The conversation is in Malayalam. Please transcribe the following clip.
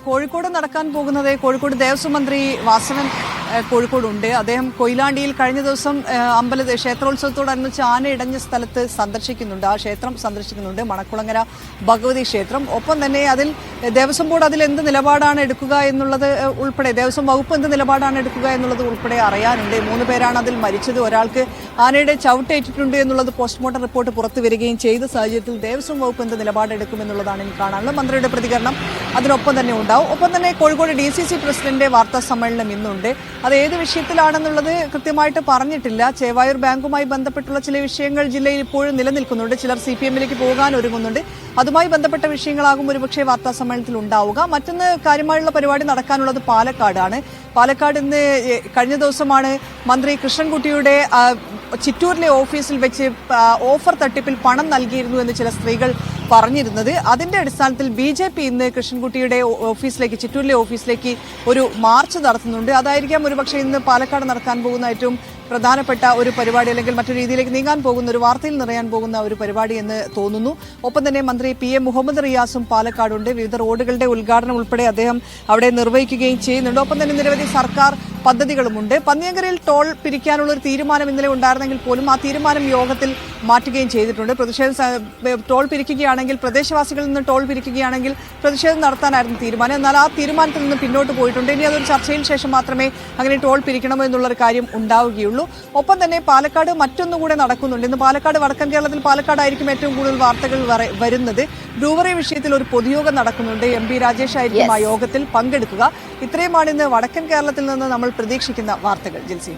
കോഴിക്കോട് നടക്കാൻ പോകുന്നത് കോഴിക്കോട് ദേവസ്വം മന്ത്രി വാസവൻ കോഴിക്കോടുണ്ട്. അദ്ദേഹം കൊയിലാണ്ടിയിൽ കഴിഞ്ഞ ദിവസം ക്ഷേത്രോത്സവത്തോടനുബന്ധിച്ച് ആന ഇടഞ്ഞ സ്ഥലത്ത് സന്ദർശിക്കുന്നുണ്ട്. ആ ക്ഷേത്രം സന്ദർശിക്കുന്നുണ്ട്, മണക്കുളങ്ങര ഭഗവതി ക്ഷേത്രം. ഒപ്പം തന്നെ അതിൽ ദേവസ്വം ബോർഡ് അതിൽ എന്ത് നിലപാടാണ് എടുക്കുക എന്നുള്ളത് ഉൾപ്പെടെ, ദേവസ്വം വകുപ്പ് എന്ത് നിലപാടാണ് എടുക്കുക എന്നുള്ളത് ഉൾപ്പെടെ അറിയാനുണ്ട്. 3 പേരാണ് അതിൽ മരിച്ചത്. ഒരാൾക്ക് ആനയുടെ ചവിട്ടേറ്റിട്ടുണ്ട് എന്നുള്ളത് പോസ്റ്റ്മോർട്ടം റിപ്പോർട്ട് പുറത്തു വരികയും ചെയ്ത സാഹചര്യത്തിൽ ദേവസ്വം വകുപ്പ് എന്ത് നിലപാടെടുക്കുമെന്നുള്ളതാണ് ഇനി കാണാനുള്ളത്. മന്ത്രിയുടെ പ്രതികരണം അതിനൊപ്പം തന്നെ ഉണ്ടാവും. ഒപ്പം തന്നെ കോഴിക്കോട് DCC പ്രസിഡന്റ് വാർത്താ സമ്മേളനം ഇന്നുണ്ട്. അത് ഏത് വിഷയത്തിലാണെന്നുള്ളത് കൃത്യമായിട്ട് പറഞ്ഞിട്ടില്ല. ചേവായൂർ ബാങ്കുമായി ബന്ധപ്പെട്ടുള്ള ചില വിഷയങ്ങൾ ജില്ലയിൽ ഇപ്പോഴും നിലനിൽക്കുന്നുണ്ട്. ചിലർ CPM-ലേക്ക് പോകാൻ ഒരുങ്ങുന്നുണ്ട്. അതുമായി ബന്ധപ്പെട്ട വിഷയങ്ങളാകും ഒരുപക്ഷെ വാർത്താ സമ്മേളനത്തിൽ ഉണ്ടാവുക. മറ്റൊന്ന് കാര്യമായുള്ള പരിപാടി നടക്കാനുള്ളത് പാലക്കാടാണ്. പാലക്കാട് ഇന്ന് കഴിഞ്ഞ ദിവസമാണ് മന്ത്രി കൃഷ്ണൻകുട്ടിയുടെ ചിറ്റൂരിലെ ഓഫീസിൽ വെച്ച് ഓഫർ തട്ടിപ്പിൽ പണം നൽകിയിരുന്നു എന്ന് ചില സ്ത്രീകൾ പറഞ്ഞിരുന്നത്. അതിന്റെ അടിസ്ഥാനത്തിൽ BJP ഇന്ന് കൃഷ്ണൻകുട്ടിയുടെ ഓഫീസിലേക്ക്, ചിറ്റൂരിലെ ഓഫീസിലേക്ക് ഒരു മാർച്ച് നടത്തുന്നുണ്ട്. അതായിരിക്കാം ഒരുപക്ഷെ ഇന്ന് പാലക്കാട് നടക്കാൻ പോകുന്ന ഏറ്റവും പ്രധാനപ്പെട്ട ഒരു പരിപാടി, അല്ലെങ്കിൽ മറ്റൊരു രീതിയിലേക്ക് നീങ്ങാൻ പോകുന്ന, ഒരു വാർത്തയിൽ നിറയാൻ പോകുന്ന ഒരു പരിപാടി എന്ന് തോന്നുന്നു. ഒപ്പം തന്നെ മന്ത്രി PM മുഹമ്മദ് റിയാസും പാലക്കാടുണ്ട്. വിവിധ റോഡുകളുടെ ഉദ്ഘാടനം ഉൾപ്പെടെ അദ്ദേഹം അവിടെ നിർവഹിക്കുകയും ചെയ്യുന്നുണ്ട്. ഒപ്പം തന്നെ നിരവധി സർക്കാർ പദ്ധതികളുമുണ്ട്. പന്നിയങ്കരയിൽ ടോൾ പിരിക്കാനുള്ള ഒരു തീരുമാനം ഇന്നലെ ഉണ്ടായിരുന്നെങ്കിൽ പോലും ആ തീരുമാനം യോഗത്തിൽ മാറ്റുകയും ചെയ്തിട്ടുണ്ട്. ടോൾ പിരിക്കുകയാണെങ്കിൽ, പ്രദേശവാസികളിൽ നിന്ന് ടോൾ പിരിക്കുകയാണെങ്കിൽ പ്രതിഷേധം നടത്താനായിരുന്നു തീരുമാനം. എന്നാൽ ആ തീരുമാനത്തിൽ നിന്ന് പിന്നോട്ട് പോയിട്ടുണ്ട്. ഇനി അതൊരു ചർച്ചയിൽ ശേഷം മാത്രമേ അങ്ങനെ ടോൾ പിരിക്കണമോ എന്നുള്ളൊരു കാര്യം ഉണ്ടാവുകയുള്ളൂ. ഒപ്പം തന്നെ പാലക്കാട് മറ്റൊന്നുകൂടെ നടക്കുന്നുണ്ട്. ഇന്ന് പാലക്കാട്, വടക്കൻ കേരളത്തിൽ പാലക്കാടായിരിക്കും ഏറ്റവും കൂടുതൽ വാർത്തകൾ വരുന്നത്. ബ്രൂവറി വിഷയത്തിൽ ഒരു പൊതുയോഗം നടക്കുന്നുണ്ട്. MP രാജേഷ് ആയിരിക്കും ആ യോഗത്തിൽ പങ്കെടുക്കുക. ഇത്രയുമാണ് ഇന്ന് വടക്കൻ കേരളത്തിൽ നിന്ന് നമ്മൾ പ്രതീക്ഷിക്കുന്ന വാർത്തകൾ. ജിൽസി.